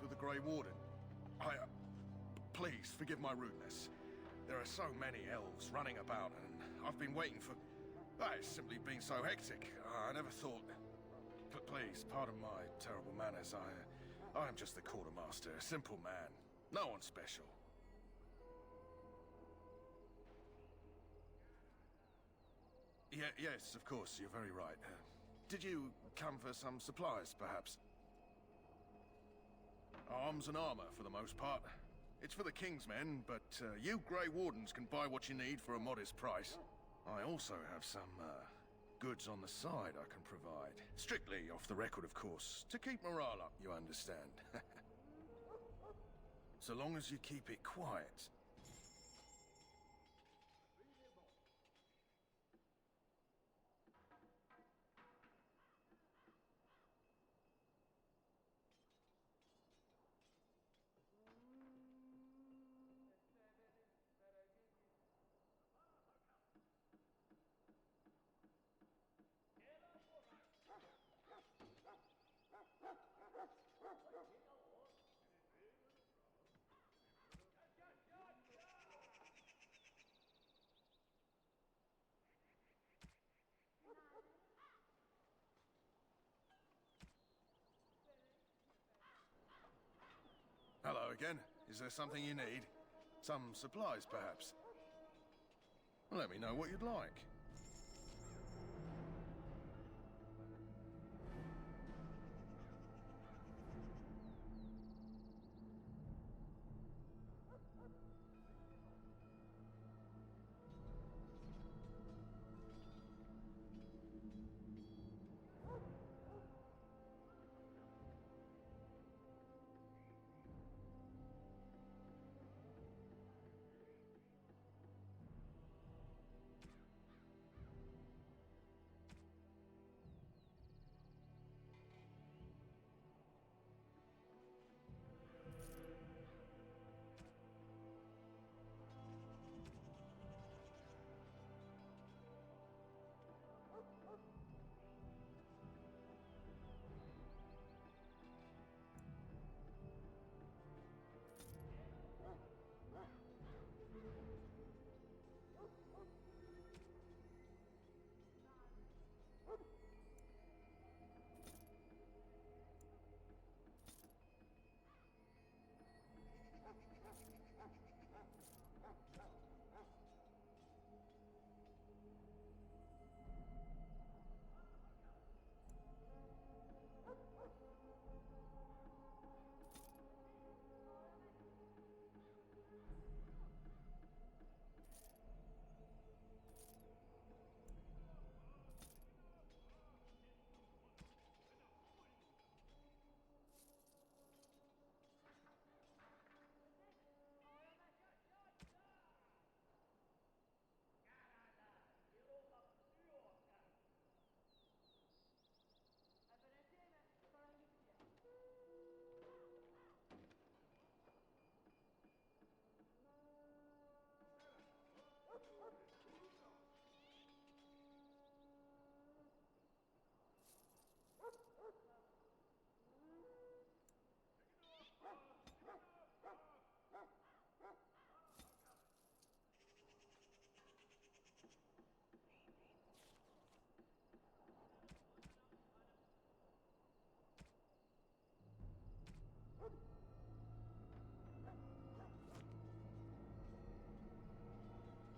with the Grey Warden. Please, forgive my rudeness. There are so many elves running about, and I've been waiting for... It's simply been so hectic. I never thought... Please, pardon my terrible manners. I am just the quartermaster, a simple man. No one special. Yes, of course, you're very right. Did you come for some supplies, perhaps? Arms and armor, for the most part. It's for the King's men, but you Grey Wardens can buy what you need for a modest price. I also have some goods on the side I can provide. Strictly off the record, of course, to keep morale up, you understand. So long as you keep it quiet. Hello again. Is there something you need? Some supplies, perhaps? Let me know what you'd like.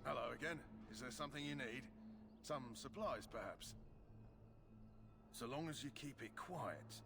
Hello again. Is there something you need? Some supplies, perhaps? So long as you keep it quiet.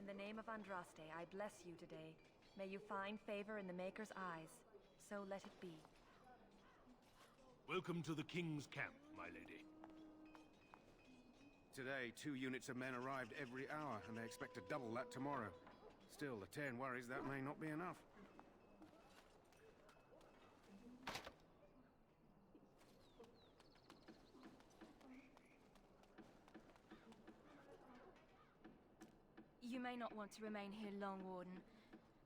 In the name of Andraste, I bless you today. May you find favor in the Maker's eyes. So let it be. Welcome to the King's camp, my lady. Today, 2 units of men arrived every hour, and they expect to double that tomorrow. Still, the Taint worries that may not be enough. You may not want to remain here long, Warden.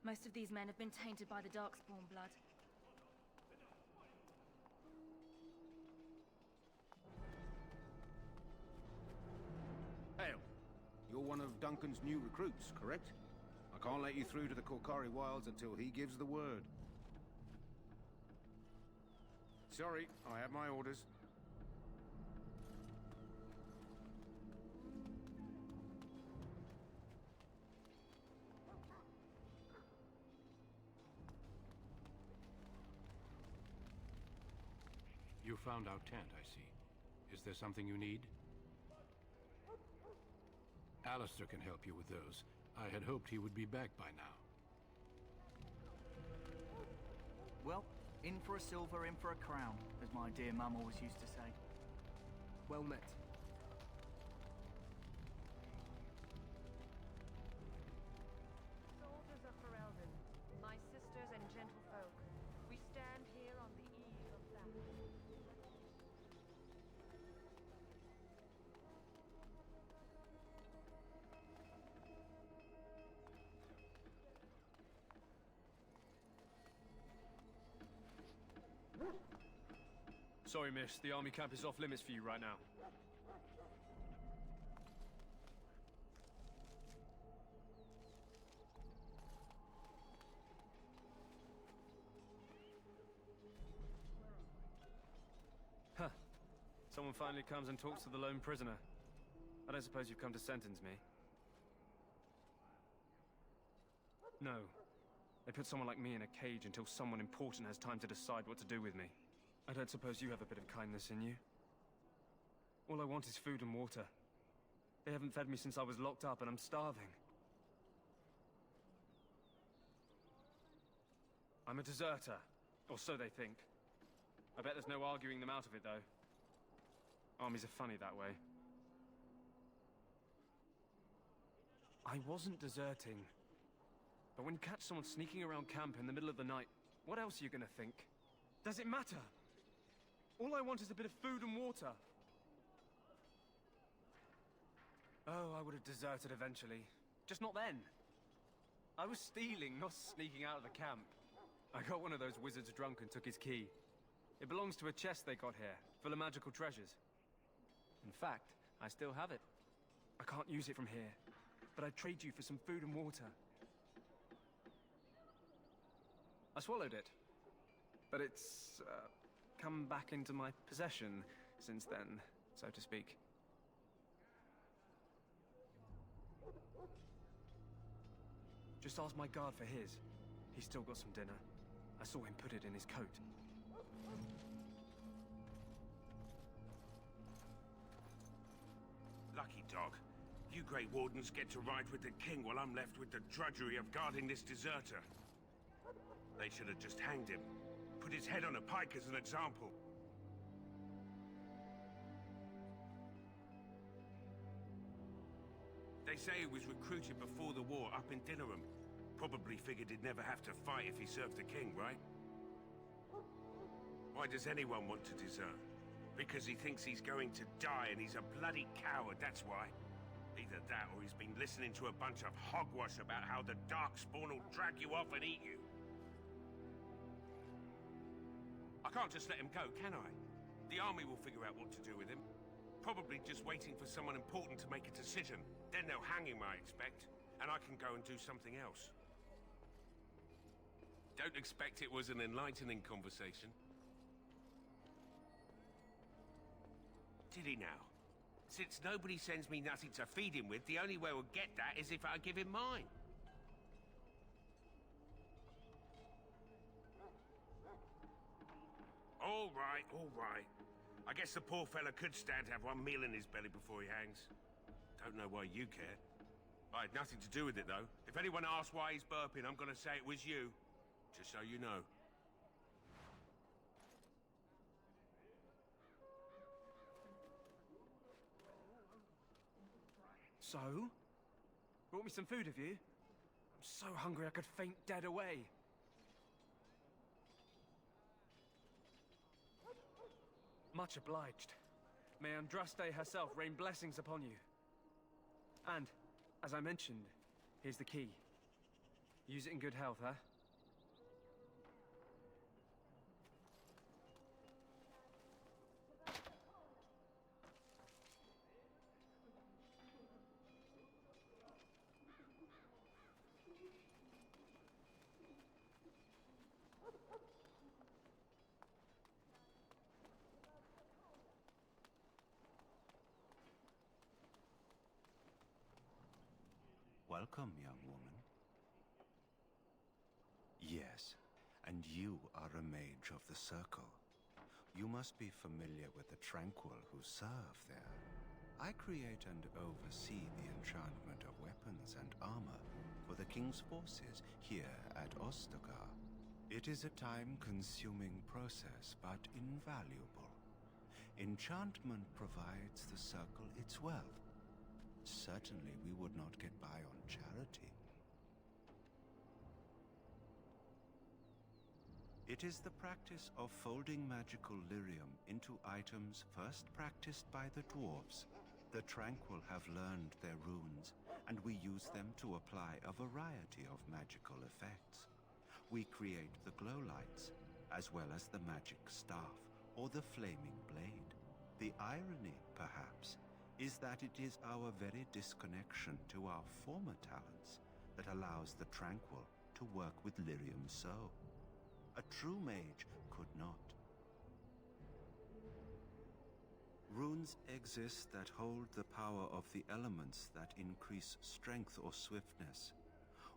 Most of these men have been tainted by the Darkspawn blood. Hail! You're one of Duncan's new recruits, correct? I can't let you through to the Korkari Wilds until he gives the word. Sorry, I have my orders. You found out Taint, I see. Is there something you need? Alistair can help you with those. I had hoped he would be back by now. Well, in for a silver, in for a crown, as my dear mum always used to say. Well met. Soldiers of Ferelden, my sisters and gentlefolk, we stand here on the eve of battle. Sorry, miss. The army camp is off limits for you right now. Huh. Someone finally comes and talks to the lone prisoner. I don't suppose you've come to sentence me? No. They put someone like me in a cage until someone important has time to decide what to do with me. I don't suppose you have a bit of kindness in you? All I want is food and water. They haven't fed me since I was locked up and I'm starving. I'm a deserter, or so they think. I bet there's no arguing them out of it, though. Armies are funny that way. I wasn't deserting. But when you catch someone sneaking around camp in the middle of the night, what else are you gonna think? Does it matter? All I want is a bit of food and water. Oh, I would have deserted eventually. Just not then. I was stealing, not sneaking out of the camp. I got one of those wizards drunk and took his key. It belongs to a chest they got here, full of magical treasures. In fact, I still have it. I can't use it from here, but I'd trade you for some food and water. I swallowed it, but it's come back into my possession since then, so to speak. Just ask my guard for his. He's still got some dinner. I saw him put it in his coat. Lucky dog. You Grey Wardens get to ride with the king while I'm left with the drudgery of guarding this deserter. They should have just hanged him. Put his head on a pike as an example. They say he was recruited before the war up in Dinnerham. Probably figured he'd never have to fight if he served the king, right? Why does anyone want to desert? Because he thinks he's going to die and he's a bloody coward, that's why. Either that or he's been listening to a bunch of hogwash about how the Darkspawn will drag you off and eat you. I can't just let him go, can I? The army will figure out what to do with him. Probably just waiting for someone important to make a decision. Then they'll hang him, I expect. And I can go and do something else. Don't expect it was an enlightening conversation. Did he now? Since nobody sends me nothing to feed him with, the only way we'll get that is if I give him mine. All right, all right. I guess the poor fella could stand to have one meal in his belly before he hangs. Don't know why you care. I had nothing to do with it, though. If anyone asks why he's burping, I'm gonna say it was you. Just so you know. So? Brought me some food, have you? I'm so hungry I could faint dead away. Much obliged. May Andraste herself rain blessings upon you. And, as I mentioned, here's the key. Use it in good health, huh? Welcome, young woman. Yes, and you are a mage of the Circle. You must be familiar with the Tranquil who serve there. I create and oversee the enchantment of weapons and armor for the King's forces here at Ostagar. It is a time-consuming process, but invaluable. Enchantment provides the Circle its wealth. Certainly we would not get by on charity. It is the practice of folding magical lyrium into items first practiced by the dwarves. The Tranquil have learned their runes, and we use them to apply a variety of magical effects. We create the glow lights, as well as the magic staff or the flaming blade. The irony, perhaps, is that it is our very disconnection to our former talents that allows the Tranquil to work with lyrium so. A true mage could not. Runes exist that hold the power of the elements that increase strength or swiftness.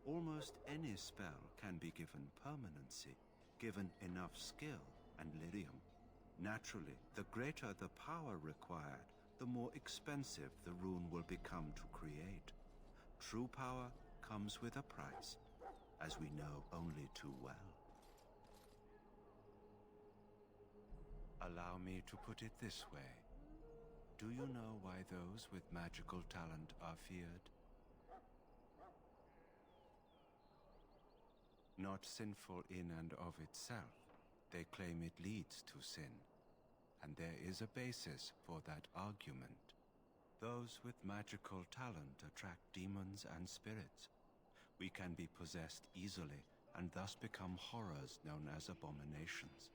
Almost any spell can be given permanency, given enough skill and lyrium. Naturally, the greater the power required, the more expensive the rune will become to create. True power comes with a price, as we know only too well. Allow me to put it this way. Do you know why those with magical talent are feared? Not sinful in and of itself. They claim it leads to sin. And there is a basis for that argument. Those with magical talent attract demons and spirits. We can be possessed easily and thus become horrors known as abominations.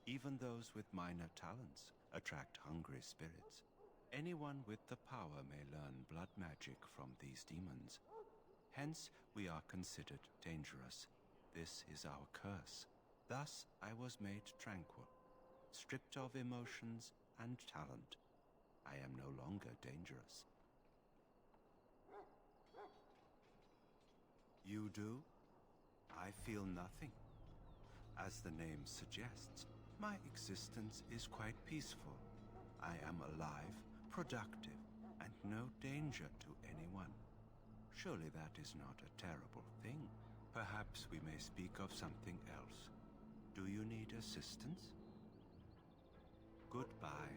Even those with minor talents attract hungry spirits. Anyone with the power may learn blood magic from these demons. Hence, we are considered dangerous. This is our curse. Thus, I was made tranquil, stripped of emotions and talent. I am no longer dangerous. You do? I feel nothing. As the name suggests, my existence is quite peaceful. I am alive, productive, and no danger to anyone. Surely that is not a terrible thing. Perhaps we may speak of something else. Do you need assistance? Goodbye.